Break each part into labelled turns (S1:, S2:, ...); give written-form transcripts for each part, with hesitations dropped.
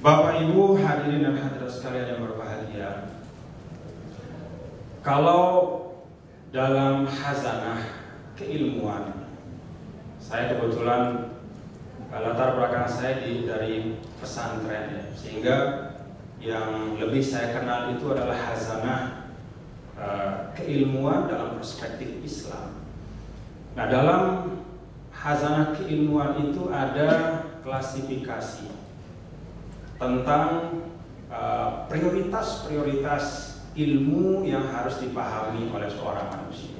S1: Bapak Ibu hadirin dan hadirat sekalian yang berbahagia, kalau dalam khazanah keilmuan, saya kebetulan latar belakang saya dari pesantren ya, sehingga yang lebih saya kenal itu adalah khazanah keilmuan dalam perspektif Islam. Nah, dalam khazanah keilmuan itu ada klasifikasi tentang prioritas-prioritas ilmu yang harus dipahami oleh seorang manusia.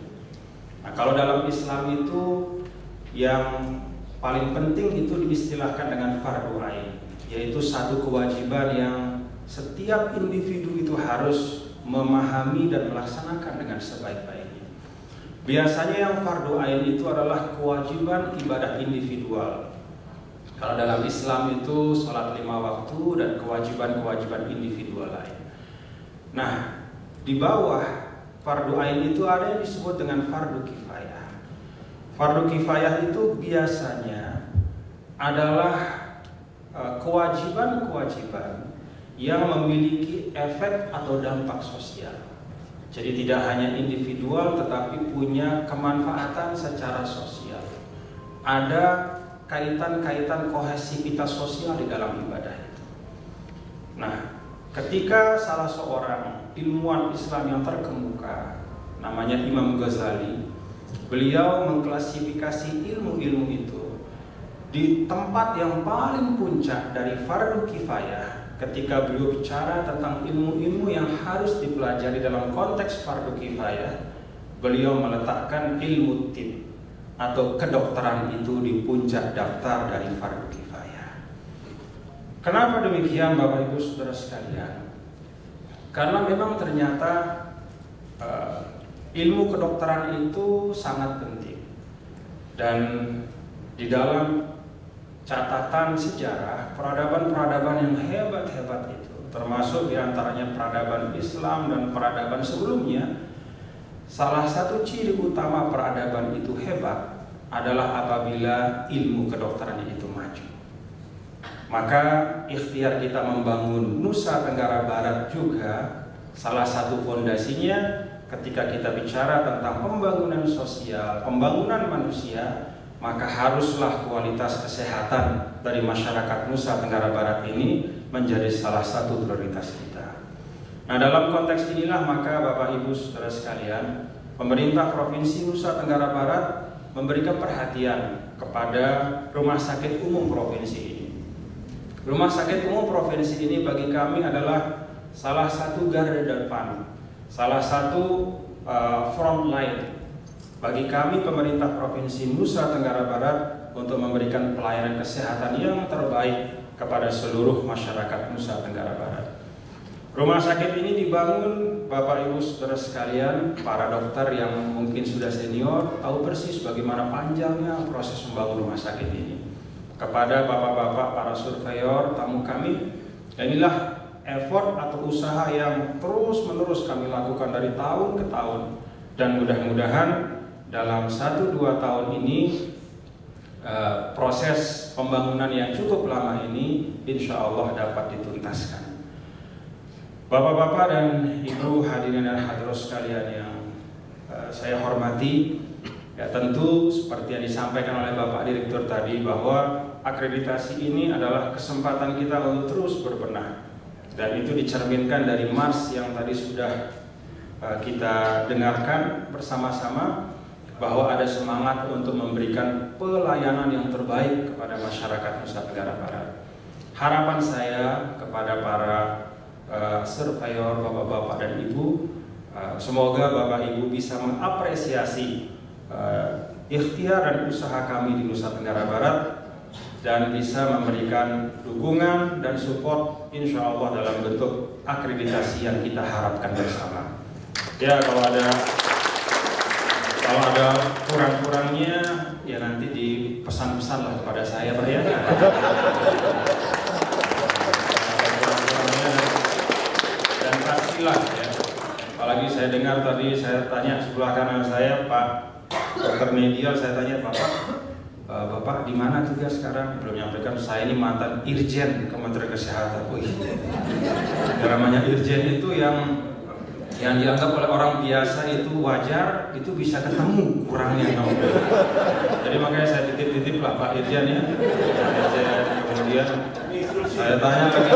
S1: Nah, kalau dalam Islam itu yang paling penting itu diistilahkan dengan fardu ain, yaitu satu kewajiban yang setiap individu itu harus memahami dan melaksanakan dengan sebaik-baiknya. Biasanya yang fardu ain itu adalah kewajiban ibadah individual. Kalau dalam Islam itu sholat 5 waktu dan kewajiban-kewajiban individual lain. Nah, di bawah fardu ain itu ada yang disebut dengan fardu kifayah. Fardu kifayah itu biasanya adalah kewajiban-kewajiban yang memiliki efek atau dampak sosial. Jadi tidak hanya individual tetapi punya kemanfaatan secara sosial. Ada kaitan-kaitan kohesivitas sosial di dalam ibadah itu. Nah, ketika salah seorang ilmuwan Islam yang terkemuka, namanya Imam Ghazali, beliau mengklasifikasi ilmu-ilmu itu di tempat yang paling puncak dari fardu kifayah. Ketika beliau bicara tentang ilmu-ilmu yang harus dipelajari dalam konteks fardu kifayah, beliau meletakkan ilmu tib atau kedokteran itu di puncak daftar dari fardu kifayah. Kenapa demikian Bapak Ibu Saudara sekalian? Karena memang ternyata ilmu kedokteran itu sangat penting. Dan di dalam catatan sejarah, peradaban-peradaban yang hebat-hebat itu, termasuk diantaranya peradaban Islam dan peradaban sebelumnya, salah satu ciri utama peradaban itu hebat adalah apabila ilmu kedokteran itu maju. Maka ikhtiar kita membangun Nusa Tenggara Barat juga salah satu fondasinya ketika kita bicara tentang pembangunan sosial, pembangunan manusia, maka haruslah kualitas kesehatan dari masyarakat Nusa Tenggara Barat ini menjadi salah satu prioritas kita. Nah, dalam konteks inilah maka Bapak Ibu Saudara sekalian, pemerintah Provinsi Nusa Tenggara Barat memberikan perhatian kepada Rumah Sakit Umum Provinsi ini. Rumah Sakit Umum Provinsi ini bagi kami adalah salah satu garda depan, salah satu front line bagi kami pemerintah Provinsi Nusa Tenggara Barat untuk memberikan pelayanan kesehatan yang terbaik kepada seluruh masyarakat Nusa Tenggara Barat. Rumah sakit ini dibangun Bapak Ibu Saudara sekalian, para dokter yang mungkin sudah senior tahu persis bagaimana panjangnya proses membangun rumah sakit ini. Kepada bapak-bapak para surveyor tamu kami, inilah effort atau usaha yang terus-menerus kami lakukan dari tahun ke tahun, dan mudah-mudahan dalam 1-2 tahun ini proses pembangunan yang cukup lama ini insya Allah dapat dituntaskan. Bapak-bapak dan ibu hadirin dan hadirat sekalian yang saya hormati, ya tentu seperti yang disampaikan oleh Bapak Direktur tadi bahwa akreditasi ini adalah kesempatan kita untuk terus berbenah, dan itu dicerminkan dari Mars yang tadi sudah kita dengarkan bersama-sama, bahwa ada semangat untuk memberikan pelayanan yang terbaik kepada masyarakat Nusa Tenggara Barat. Harapan saya kepada para surveyor, bapak-bapak dan ibu, semoga bapak ibu bisa mengapresiasi ikhtiar dan usaha kami di Nusa Tenggara Barat dan bisa memberikan dukungan dan support insya Allah dalam bentuk akreditasi yang kita harapkan bersama. Ya, kalau ada kurang-kurangnya ya nanti dipesan-pesan lah kepada saya Pak ya. Dan pastilah ya, apalagi saya dengar tadi, saya tanya sebelah kanan saya Pak Dr. Media, saya tanya Bapak Bapak di mana tugas sekarang? Belum menyampaikan, saya ini mantan Irjen Kementerian Kesehatan. Wih, namanya Irjen itu yang dianggap oleh orang biasa itu wajar, itu bisa ketemu kurangnya. Jadi makanya saya titip-titip lah Pak Irjen ya. Irjen. Kemudian saya tanya lagi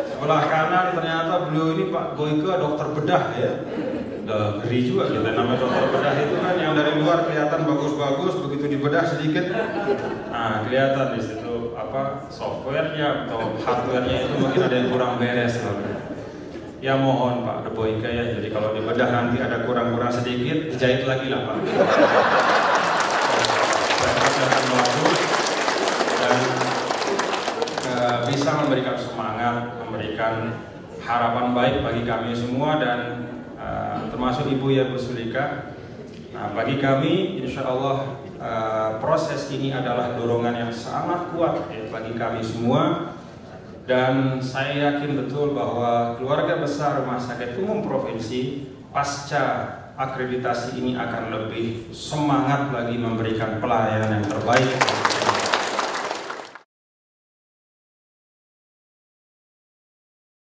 S1: sebelah kanan, ternyata beliau ini Pak Boyke dokter bedah ya. Ngeri juga kita namanya dokter bedah itu kan yang dari luar kelihatan bagus-bagus, begitu dibedah sedikit, nah kelihatan di situ apa softwarenya atau hardwarenya itu mungkin ada yang kurang beres lah. Ya mohon Pak Boyke ya, jadi kalau dibedah nanti ada kurang-kurang sedikit, dijahit lagi lah Pak. Akan bagus dan bisa memberikan semangat, memberikan harapan baik bagi kami semua dan termasuk Ibu ya Bu Sulika. Nah, bagi kami insya Allah proses ini adalah dorongan yang sangat kuat ya, bagi kami semua, dan saya yakin betul bahwa keluarga besar Rumah Sakit Umum Provinsi pasca akreditasi ini akan lebih semangat lagi memberikan pelayanan yang terbaik